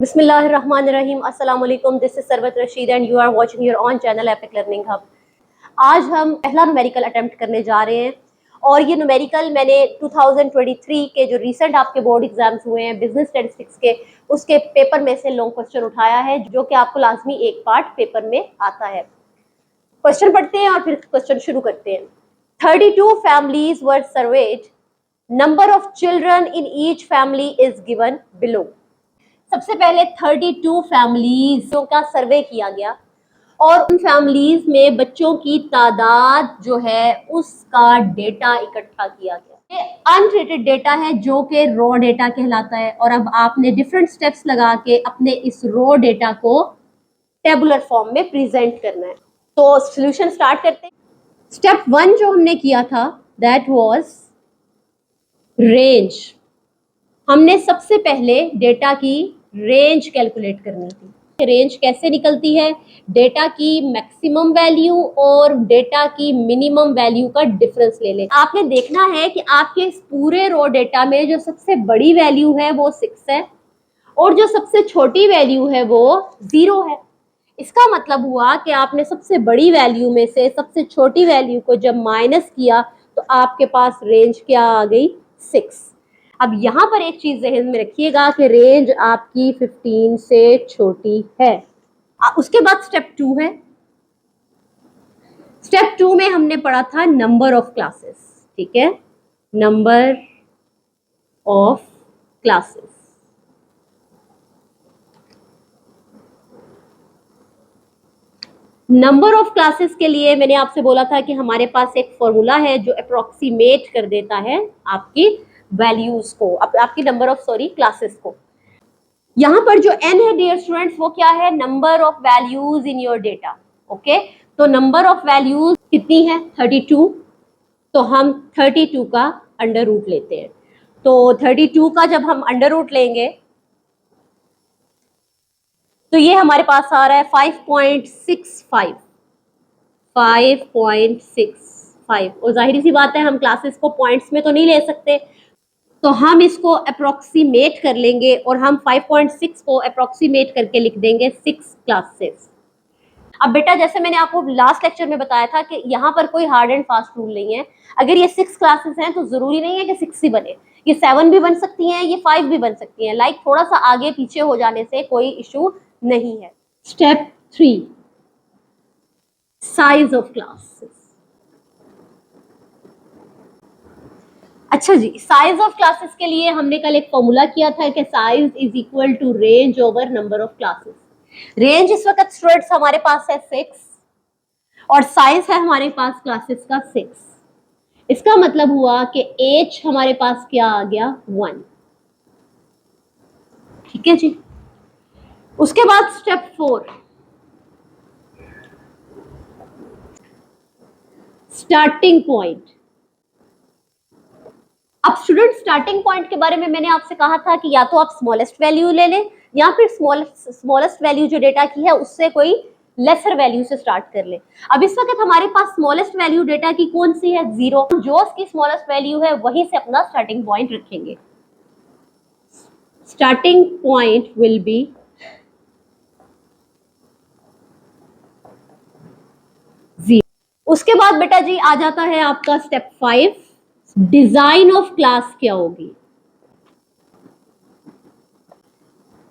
बिस्मिल्लाहिर्रहमानिर्रहीम अस्सलाम वालेकुम। This is Sarwat Rashid and you are watching your own channel epic learning hub. आज हम पहला न्यूमेरिकल अटेम्प्ट करने जा रहे हैं और ये न्यूमेरिकल मैंने 2023 के जो रिसेंट आपके बोर्ड एग्जाम्स हुए हैं बिजनेस स्टैटिस्टिक्स के, उसके पेपर में से लॉन्ग क्वेश्चन उठाया है जो कि आपको लाजमी एक पार्ट पेपर में आता है। क्वेश्चन पढ़ते हैं और फिर क्वेश्चन शुरू करते हैं। 32 families were served, number of children in each family is given below. सबसे पहले 32 फैमिलीज का सर्वे किया गया और उन फैमिलीज में बच्चों की तादाद जो है उसका डेटा इकट्ठा किया गया। ये अनट्रेटेड डेटा है जो कि रॉ डेटा कहलाता है और अब आपने डिफरेंट स्टेप्स लगा के अपने इस रॉ डेटा को टेबुलर फॉर्म में प्रेजेंट करना है। तो सॉल्यूशन स्टार्ट करते हैं। स्टेप 1 जो हमने किया था दैट वाज रेंज। हमने सबसे पहले डेटा की रेंज कैलकुलेट करनी थी। रेंज कैसे निकलती है? डेटा की मैक्सिमम वैल्यू और डेटा की मिनिमम वैल्यू का डिफरेंस ले लें। आपने देखना है कि आपके इस पूरे रो डेटा में जो सबसे बड़ी वैल्यू है वो 6 है और जो सबसे छोटी वैल्यू है वो 0 है। इसका मतलब हुआ कि आपने सबसे बड़ी वैल्यू में से सबसे छोटी वैल्यू को जब माइनस किया तो आपके पास रेंज क्या आ गई? 6। अब यहां पर एक चीज जहन में रखिएगा कि रेंज आपकी 15 से छोटी है। उसके बाद स्टेप 2 है। स्टेप 2 में हमने पढ़ा था नंबर ऑफ क्लासेस। ठीक है, number of classes. Number of classes के लिए मैंने आपसे बोला था कि हमारे पास एक फॉर्मूला है जो अप्रोक्सीमेट कर देता है आपकी वैल्यूज को, आपकी नंबर ऑफ क्लासेस को। यहाँ पर जो n है डियर स्टूडेंट्स वो क्या है? Number of values in your data. Okay, तो नंबर ऑफ वैल्यूज कितनी है? 32। तो हम 32 का अंडर रूट लेते हैं। तो 32 का जब हम अंडर रूट लेंगे तो ये हमारे पास आ रहा है 5.65। 5.65 और जाहिर सी बात है हम क्लासेस को पॉइंट्स में तो नहीं ले सकते, तो हम इसको अप्रोक्सीमेट कर लेंगे और हम 5.6 को अप्रोक्सीमेट करके लिख देंगे 6 क्लासेस। अब बेटा जैसे मैंने आपको लास्ट लेक्चर में बताया था कि यहाँ पर कोई हार्ड एंड फास्ट रूल नहीं है। अगर ये 6 क्लासेस हैं तो जरूरी नहीं है कि 6 ही बने, ये 7 भी बन सकती हैं, ये 5 भी बन सकती हैं। लाइक थोड़ा सा आगे पीछे हो जाने से कोई इशू नहीं है। Step 3, size of classes. अच्छा जी, साइज ऑफ क्लासेस के लिए हमने कल एक फॉर्मूला किया था कि size is equal to range over number of classes. Range इस वक्त स्टूडेंट्स हमारे पास है 6 और साइज है हमारे पास क्लासेस का 6। इसका मतलब हुआ कि एज हमारे पास क्या आ गया? 1। ठीक है जी। उसके बाद स्टेप 4, स्टार्टिंग पॉइंट। अब स्टूडेंट स्टार्टिंग पॉइंट के बारे में मैंने आपसे कहा था कि या तो आप स्मॉलेस्ट वैल्यू ले लें या फिर स्मॉलेस्ट वैल्यू जो डेटा की है उससे कोई लेसर वैल्यू से स्टार्ट कर ले। अब इस वक्त हमारे पास स्मॉलेस्ट वैल्यू डेटा की कौन सी है? 0। जो उसकी स्मॉलेस्ट वैल्यू है वहीं से अपना स्टार्टिंग पॉइंट रखेंगे। Starting point will be 0। उसके बाद बेटा जी आ जाता है आपका स्टेप 5, डिजाइन ऑफ क्लास क्या होगी।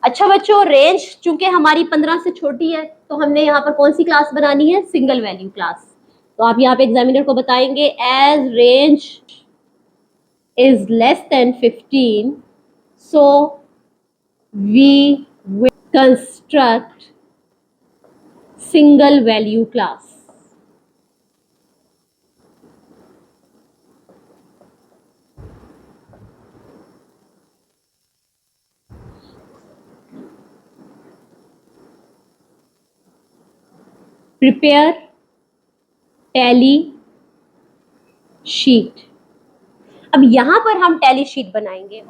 अच्छा बच्चों, रेंज चूंकि हमारी 15 से छोटी है तो हमने यहाँ पर कौन सी क्लास बनानी है? Single value class. तो आप यहाँ पे एग्जामिनर को बताएंगे as range is less than 15 so we will construct single value class. Prepare tally sheet. अब यहां पर हम टैली शीट बनाएंगे।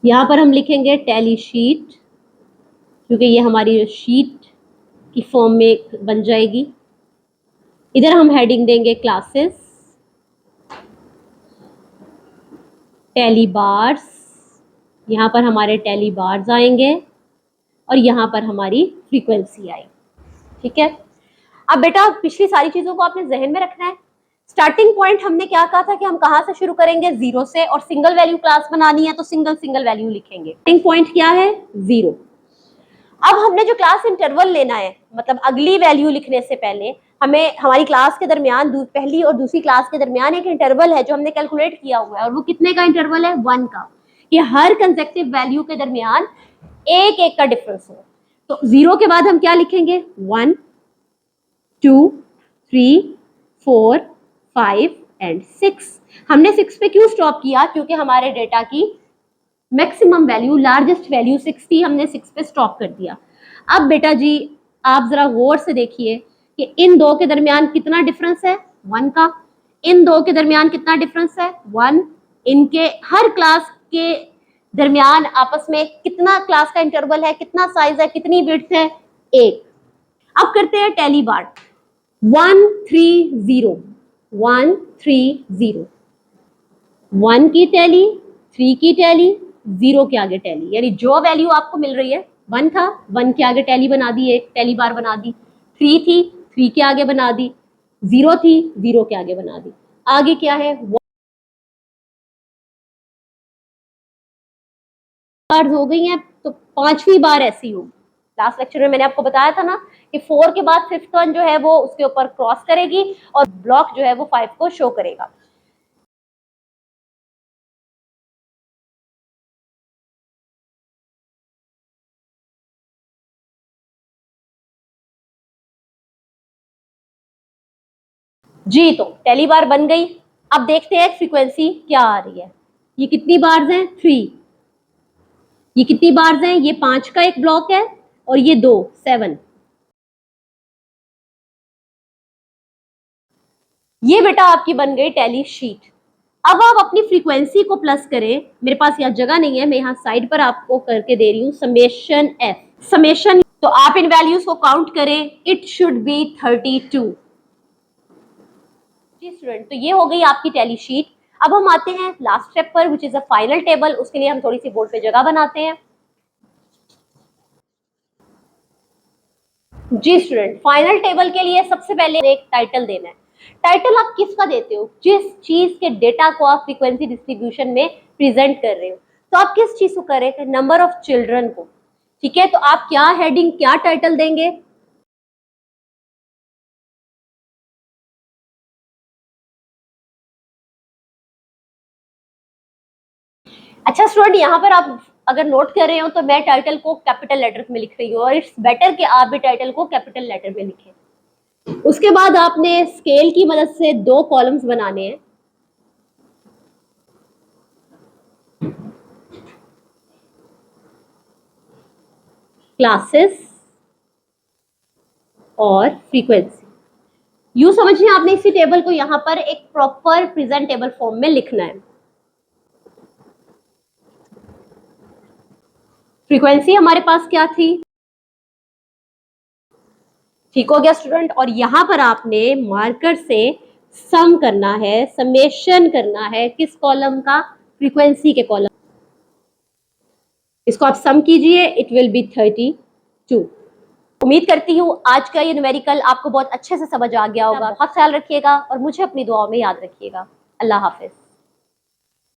यहां पर हम लिखेंगे टैली शीट क्योंकि ये हमारी शीट की फॉर्म में बन जाएगी। इधर हम हेडिंग देंगे क्लासेस, टैली बार्स, यहाँ पर हमारे टेली बार्स आएंगे और यहाँ पर हमारी फ्रीक्वेंसी आएगी। ठीक है, अब बेटा पिछली सारी चीजों को आपने जहन में रखना है। स्टार्टिंग पॉइंट हमने क्या कहा था कि हम कहाँ से शुरू करेंगे, जीरो से, और सिंगल वैल्यू क्लास बनानी है तो सिंगल सिंगल वैल्यू लिखेंगे। स्टार्टिंग पॉइंट क्या है, जीरो। अब हमने जो क्लास इंटरवल लेना है, मतलब अगली वैल्यू लिखने से पहले हमें हमारी क्लास के दरमियान, पहली और दूसरी क्लास के दरमियान एक इंटरवल है जो हमने कैलकुलेट किया हुआ है, और वो कितने का इंटरवल है, 1 का, कि हर कंसेक्टिव वैल्यू के दरमियान एक एक का डिफरेंस हो। तो जीरो के बाद हम क्या लिखेंगे, 1 2 3 4 5 एंड 6। हमने 6 पे क्यों स्टॉप किया, क्योंकि हमारे डेटा की मैक्सिमम वैल्यू, लार्जेस्ट वैल्यू 6 थी, हमने 6 पे स्टॉप कर दिया। अब बेटा जी आप जरा गौर से देखिए कि इन दो के दरमियान कितना डिफरेंस है, 1 का। इन दो के दरमियान कितना डिफरेंस है, 1। इनके हर क्लास के दरमियान आपस में कितना क्लास का इंटरवल है, कितना साइज है, कितनी विड्थ है, 1। अब करते हैं टैली बार, 1 3 0 1 3 0, 1 की टैली, 3 की टैली, 0 के आगे टैली, यानी जो वैल्यू आपको मिल रही है, 1 था, 1 के आगे टैली बना दी, एक टैली बार बना दी, 3 थी, 3 के आगे बना दी, 0 थी, 0 के आगे बना दी। आगे क्या है, बार हो गई हैं, तो पांचवी बार ऐसी होगी। लास्ट लेक्चर में मैंने आपको बताया था ना कि 4 के बाद 5th वन जो है वो उसके ऊपर क्रॉस करेगी और ब्लॉक जो है वो 5 को शो करेगा। जी, तो पहली बार बन गई। अब देखते हैं फ्रीक्वेंसी क्या आ रही है। ये कितनी बार्स हैं, 3। ये कितनी बार्स हैं, ये 5 का एक ब्लॉक है, और ये 2, 7। ये बेटा आपकी बन गई टैली शीट। अब आप अपनी फ्रीक्वेंसी को प्लस करें। मेरे पास यहाँ जगह नहीं है, मैं यहाँ साइड पर आपको करके दे रही हूँ, समेशन एफ, समेशन। तो आप इन वैल्यूज को काउंट करें, इट शुड बी 32। जी स्टूडेंट, तो ये हो गई आपकी टैली शीट। अब हम आते हैं लास्ट स्टेप पर, which is a final table. उसके लिए हम थोड़ी सी बोर्ड पे जगह बनाते हैं। जी स्टूडेंट, फाइनल टेबल के लिए सबसे पहले एक टाइटल देना है। टाइटल आप किसका देते हो, जिस चीज के डेटा को आप फ्रीक्वेंसी डिस्ट्रीब्यूशन में प्रेजेंट कर रहे हो। तो आप किस चीज को कर रहे थे, नंबर ऑफ चिल्ड्रन को। ठीक है, तो आप क्या हेडिंग, क्या टाइटल देंगे। अच्छा स्टूडेंट, यहाँ पर आप अगर नोट कर रहे हो तो मैं टाइटल को कैपिटल लेटर में लिख रही हूँ, और इट्स बेटर कि आप भी टाइटल को कैपिटल लेटर में लिखें। उसके बाद आपने स्केल की मदद से 2 कॉलम्स बनाने हैं, क्लासेस और फ्रीक्वेंसी। यूं समझिए आपने इसी टेबल को यहाँ पर एक प्रॉपर प्रेजेंटेबल फॉर्म में लिखना है। फ्रीक्वेंसी हमारे पास क्या थी, ठीक हो गया स्टूडेंट। और यहाँ पर आपने मार्कर से सम करना है, समेशन करना है, किस कॉलम का, फ्रीक्वेंसी के कॉलम। इसको आप सम कीजिए, इट विल बी 32। उम्मीद करती हूँ आज का ये न्यूमेरिकल आपको बहुत अच्छे से समझ आ गया होगा। बहुत ख्याल रखिएगा और मुझे अपनी दुआओं में याद रखिएगा। अल्लाह हाफिज।